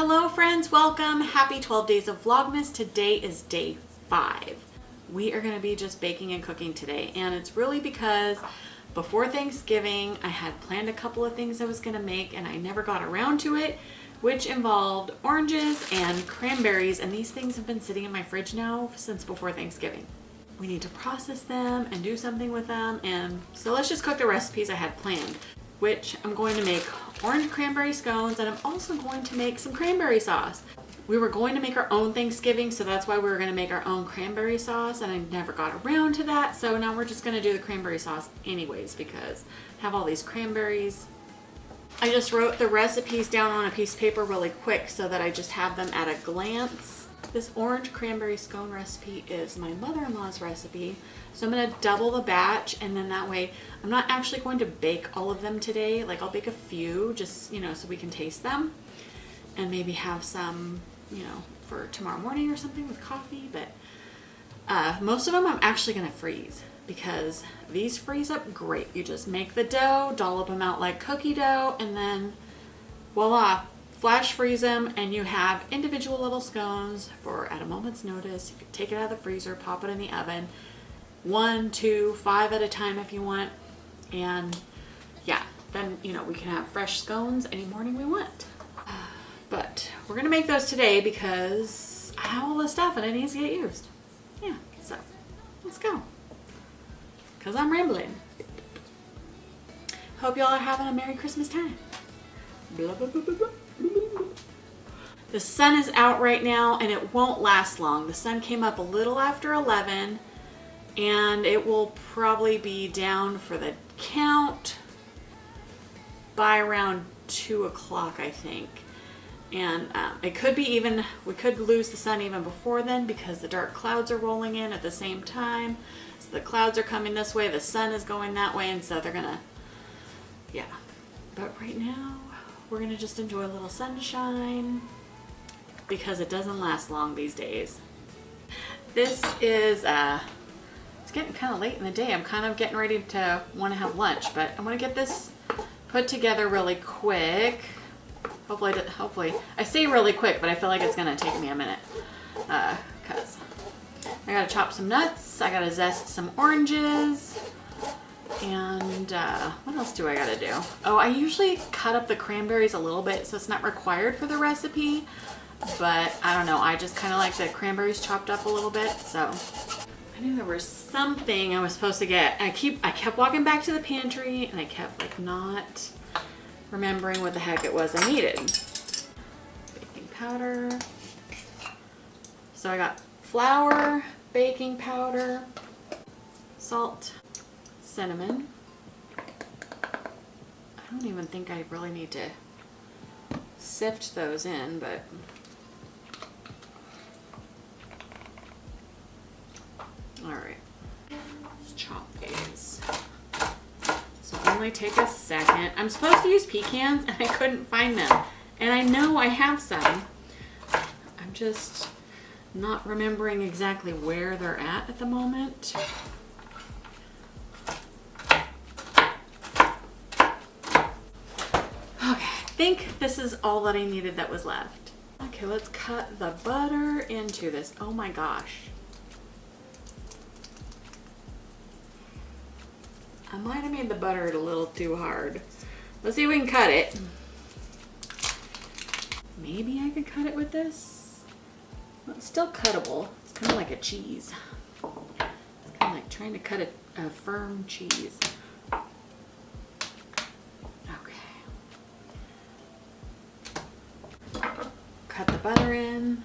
Hello friends, welcome. Happy 12 days of Vlogmas. Today is day 5. We are going to be just baking and cooking today, and it's really because before Thanksgiving I had planned a couple of things I was going to make and I never got around to it, which involved oranges and cranberries, and these things have been sitting in my fridge now since before Thanksgiving. We need to process them and do something with them, and so let's just cook the recipes I had planned, which I'm going to make orange cranberry scones, and I'm also going to make some cranberry sauce. We were going to make our own Thanksgiving, so that's why we were going to make our own cranberry sauce, and I never got around to that, so now we're just going to do the cranberry sauce anyways because I have all these cranberries. I just wrote the recipes down on a piece of paper really quick so that I just have them at a glance. This orange cranberry scone recipe is my mother-in-law's recipe, so I'm going to double the batch, and then that way I'm not actually going to bake all of them today. Like, I'll bake a few just, so we can taste them and maybe have some, for tomorrow morning or something with coffee. But most of them I'm actually going to freeze because these freeze up great. You just make the dough, dollop them out like cookie dough, and then voila, flash freeze them, and you have individual little scones for at a moment's notice. You can take it out of the freezer, pop it in the oven, 1, 2, 5 at a time if you want, and yeah, then we can have fresh scones any morning we want. But we're gonna make those today because I have all this stuff and it needs to get used. Yeah, so let's go. Cause I'm rambling. Hope y'all are having a Merry Christmas time. Blah, blah, blah, blah, blah. The sun is out right now and it won't last long. The sun came up a little after 11 and it will probably be down for the count by around 2 o'clock, I think. And it could be even, we could lose the sun even before then because the dark clouds are rolling in at the same time. So the clouds are coming this way, the sun is going that way, and so they're gonna, yeah. But right now, we're gonna just enjoy a little sunshine because it doesn't last long these days. This is, it's getting kind of late in the day. I'm kind of getting ready to want to have lunch, but I want to get this put together really quick. Hopefully, I say really quick, but I feel like it's gonna take me a minute because I gotta chop some nuts, I gotta zest some oranges, and what else do I gotta do? Oh, I usually cut up the cranberries a little bit, so it's not required for the recipe, but I don't know, I just kind of like the cranberries chopped up a little bit, so I knew there was something I was supposed to get. I kept walking back to the pantry, and I kept like not remembering what the heck it was I needed. Baking powder. So I got flour, baking powder, salt, cinnamon. I don't even think I really need to sift those in, but all right, let's chop these. So only take a second. I'm supposed to use pecans and I couldn't find them, and I know I have some. I'm just not remembering exactly where they're at the moment. I think this is all that I needed that was left. Okay, let's cut the butter into this. Oh my gosh. I might have made the butter a little too hard. Let's see if we can cut it. Maybe I could cut it with this. Well, it's still cuttable. It's kind of like a cheese. It's kind of like trying to cut a firm cheese. Cut the butter in.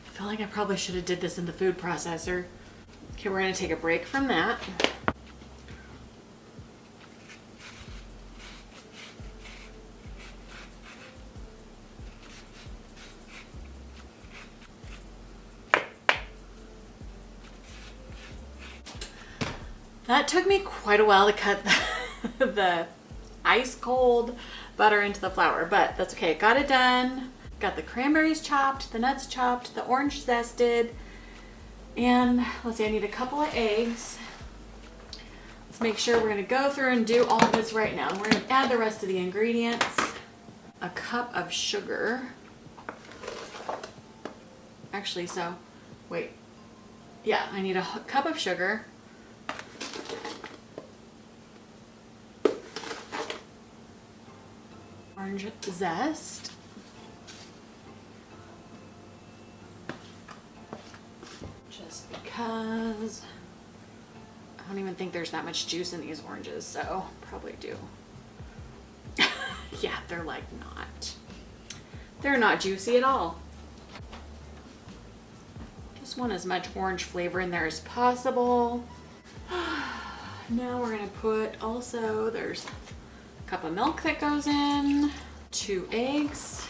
I feel like I probably should have did this in the food processor. Okay, we're gonna take a break from that. That took me quite a while to cut the ice cold butter into the flour, but that's okay. Got it done. Got the cranberries chopped, the nuts chopped, the orange zested, and let's see, I need a couple of eggs. Let's make sure we're gonna go through and do all of this right now. We're gonna add the rest of the ingredients. A cup of sugar. Actually, so, wait. Yeah, I need a cup of sugar. Orange zest. Just because I don't even think there's that much juice in these oranges, so probably do. Yeah, they're like not. They're not juicy at all. Just want as much orange flavor in there as possible. Now we're gonna put also, there's a cup of milk that goes in, 2 eggs.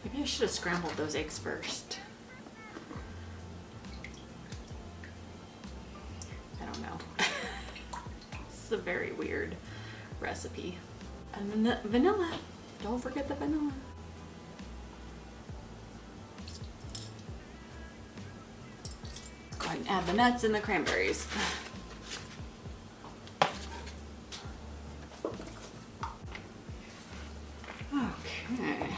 Maybe I should have scrambled those eggs first. I don't know. This is a very weird recipe. And then the vanilla. Don't forget the vanilla. Go ahead and add the nuts and the cranberries. Okay.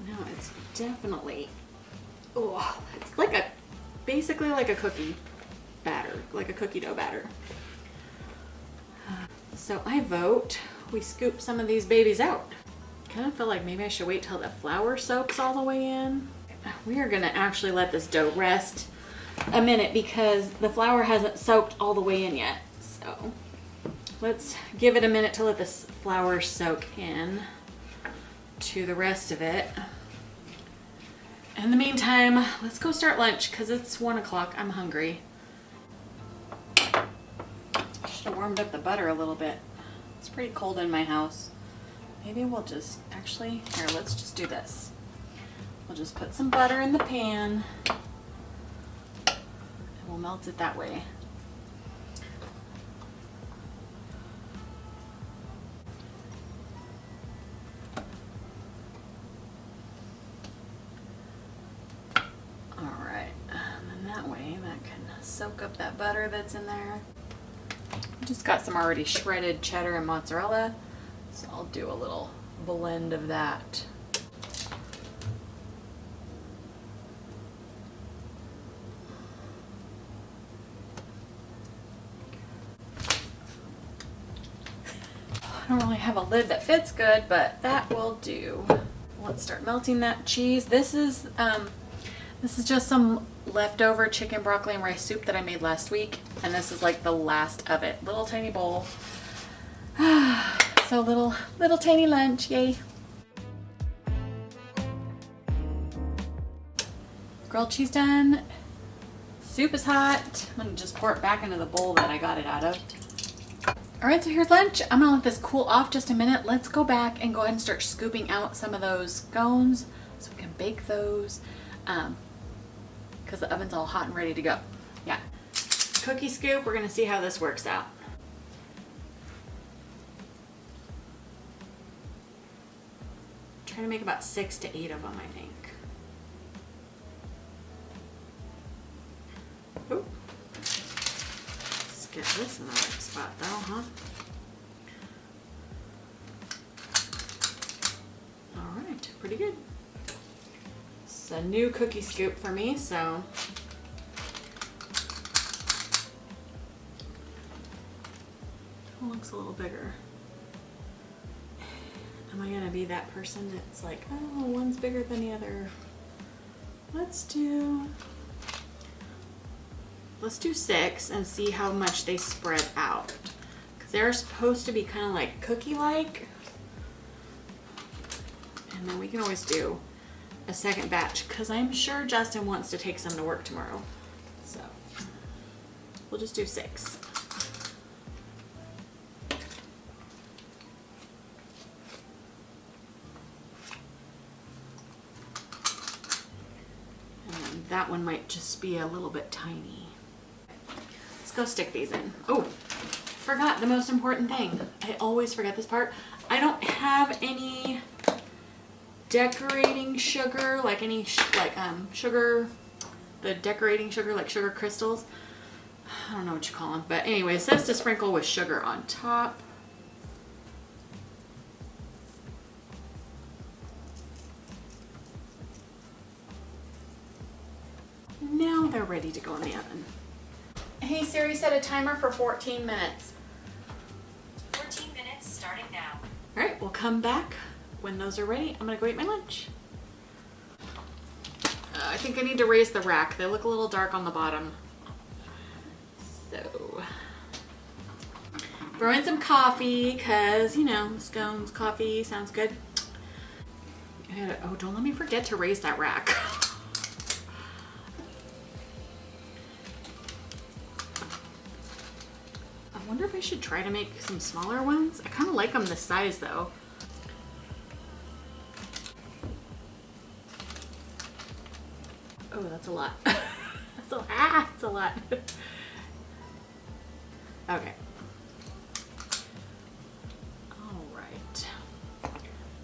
Now it's definitely, oh, it's like a, basically like a cookie batter, like a cookie dough batter. So I vote we scoop some of these babies out. Kind of feel like maybe I should wait till the flour soaks all the way in. We are gonna actually let this dough rest a minute because the flour hasn't soaked all the way in yet. So let's give it a minute to let this flour soak in to the rest of it. In the meantime, let's go start lunch because it's 1 o'clock. I'm hungry. Should have warmed up the butter a little bit. It's pretty cold in my house. Maybe we'll just, actually, here, let's just do this. We'll just put some butter in the pan and we'll melt it that way. All right, and then that way that can soak up that butter that's in there. Just got some already shredded cheddar and mozzarella, so I'll do a little blend of that. I don't really have a lid that fits good, but that will do. Let's start melting that cheese. This is just some leftover chicken, broccoli, and rice soup that I made last week, and this is like the last of it. Little tiny bowl. So little tiny lunch, yay. Grilled cheese done. Soup is hot. I'm gonna just pour it back into the bowl that I got it out of. All right, so here's lunch. I'm gonna let this cool off just a minute. Let's go back and go ahead and start scooping out some of those scones so we can bake those. Because the oven's all hot and ready to go. Yeah. Cookie scoop, we're gonna see how this works out. Trying to make about 6 to 8 of them, I think. Oop. Let's get this in the right spot though, huh? All right, pretty good. It's a new cookie scoop for me, so it looks a little bigger. Am I gonna be that person that's like, oh, one's bigger than the other? Let's do 6 and see how much they spread out. Because they're supposed to be kind of like cookie-like. And then we can always do a second batch because I'm sure Justin wants to take some to work tomorrow. So we'll just do 6. And that one might just be a little bit tiny. Let's go stick these in. Oh, forgot the most important thing. I always forget this part. I don't have any decorating sugar, like any sugar, the decorating sugar, like sugar crystals. I don't know what you call them, but anyway, it says to sprinkle with sugar on top. Now they're ready to go in the oven. Hey Siri, set a timer for 14 minutes. 14 minutes starting now. All right, we'll come back when those are ready. I'm gonna go eat my lunch. I think I need to raise the rack. They look a little dark on the bottom. So, throw in some coffee, cause you know, scones, coffee sounds good. Oh, don't let me forget to raise that rack. I wonder if I should try to make some smaller ones. I kind of like them this size though. Oh, that's a lot. That's a lot. Okay. All right.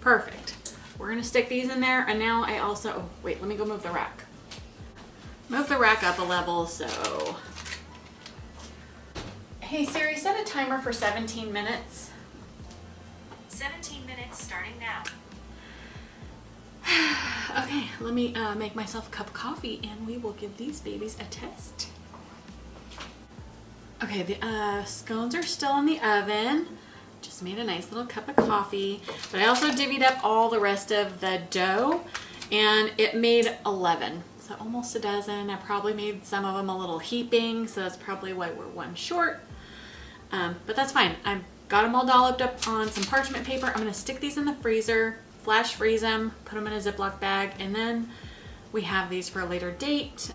Perfect. We're gonna stick these in there, and now I also, oh, wait, let me go move the rack. Move the rack up a level, so. Hey Siri, set a timer for 17 minutes. 17 minutes starting now. Okay, let me make myself a cup of coffee and we will give these babies a test. Okay, the scones are still in the oven. Just made a nice little cup of coffee, but I also divvied up all the rest of the dough and it made 11. So almost a dozen. I probably made some of them a little heaping, so that's probably why we're one short. But that's fine. I've got them all dolloped up on some parchment paper. I'm gonna stick these in the freezer, flash freeze them, put them in a Ziploc bag, and then we have these for a later date.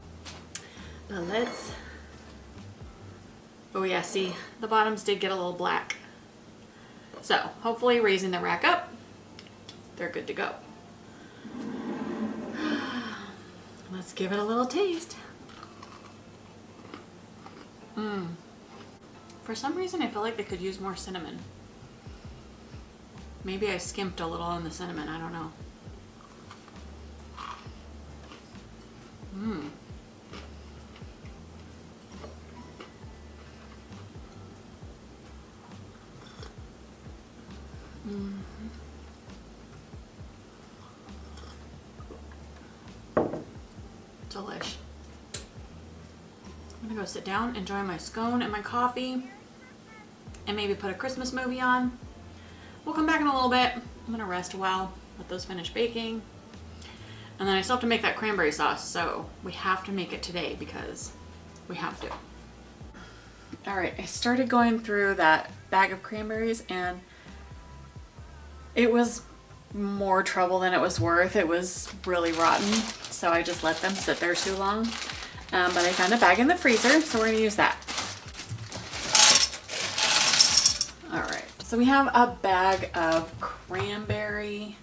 But let's, oh yeah, see, the bottoms did get a little black. So hopefully raising the rack up, they're good to go. Let's give it a little taste. For some reason, I feel like they could use more cinnamon. Maybe I skimped a little on the cinnamon, I don't know. Delish. I'm gonna go sit down, enjoy my scone and my coffee, and maybe put a Christmas movie on. We'll come back in a little bit. I'm gonna rest a while, let those finish baking. And then I still have to make that cranberry sauce, so we have to make it today because we have to. All right, I started going through that bag of cranberries and it was more trouble than it was worth. It was really rotten, so I just let them sit there too long. But I found a bag in the freezer, so we're gonna use that. All right, so we have a bag of cranberries,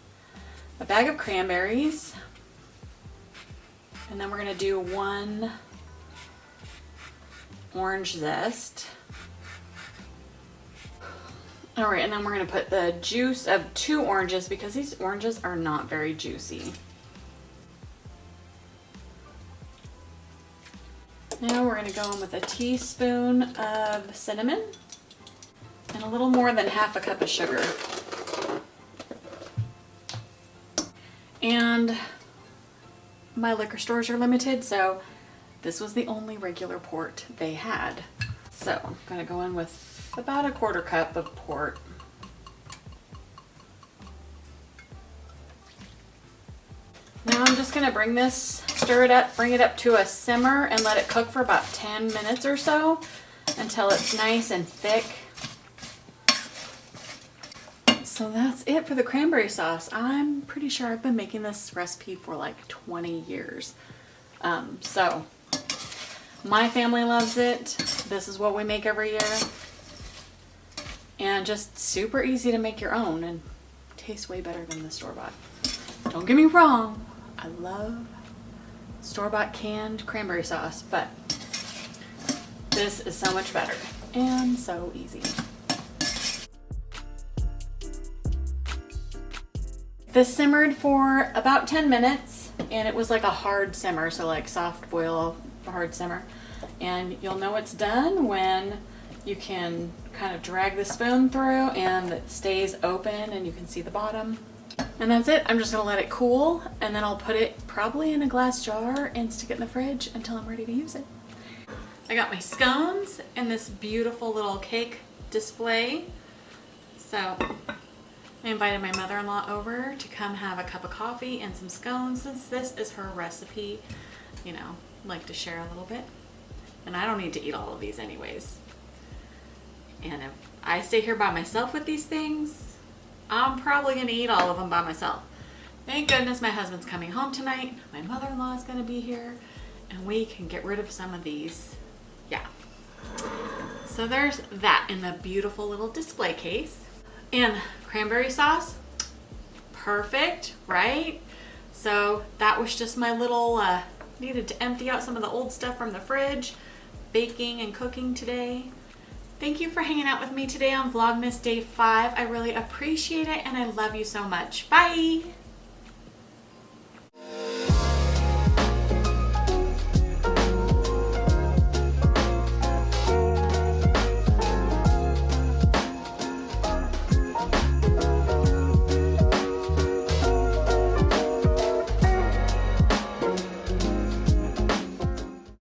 and then we're gonna do 1 orange zest. All right, and then we're gonna put the juice of 2 oranges because these oranges are not very juicy. Now we're gonna go in with a teaspoon of cinnamon and a little more than half a cup of sugar. And my liquor stores are limited, so this was the only regular port they had. So I'm gonna go in with about a 1/4 cup of port. Now I'm just gonna bring this, stir it up, bring it up to a simmer and let it cook for about 10 minutes or so until it's nice and thick. So that's it for the cranberry sauce. I'm pretty sure I've been making this recipe for like 20 years. So my family loves it. This is what we make every year. And just super easy to make your own and tastes way better than the store-bought. Don't get me wrong, I love store-bought canned cranberry sauce, but this is so much better and so easy. This simmered for about 10 minutes, and it was like a hard simmer, so like soft boil, hard simmer. And you'll know it's done when you can kind of drag the spoon through and it stays open and you can see the bottom. And that's it. I'm just gonna let it cool, and then I'll put it probably in a glass jar and stick it in the fridge until I'm ready to use it. I got my scones in this beautiful little cake display. So I invited my mother-in-law over to come have a cup of coffee and some scones, since this is her recipe. You know, like to share a little bit. And I don't need to eat all of these anyways. And if I stay here by myself with these things, I'm probably gonna eat all of them by myself. Thank goodness my husband's coming home tonight. My mother-in-law is gonna be here, and we can get rid of some of these. Yeah. So there's that in the beautiful little display case. And cranberry sauce, perfect, right? So that was just my little, needed to empty out some of the old stuff from the fridge, baking and cooking today. Thank you for hanging out with me today on Vlogmas Day 5. I really appreciate it, and I love you so much. Bye!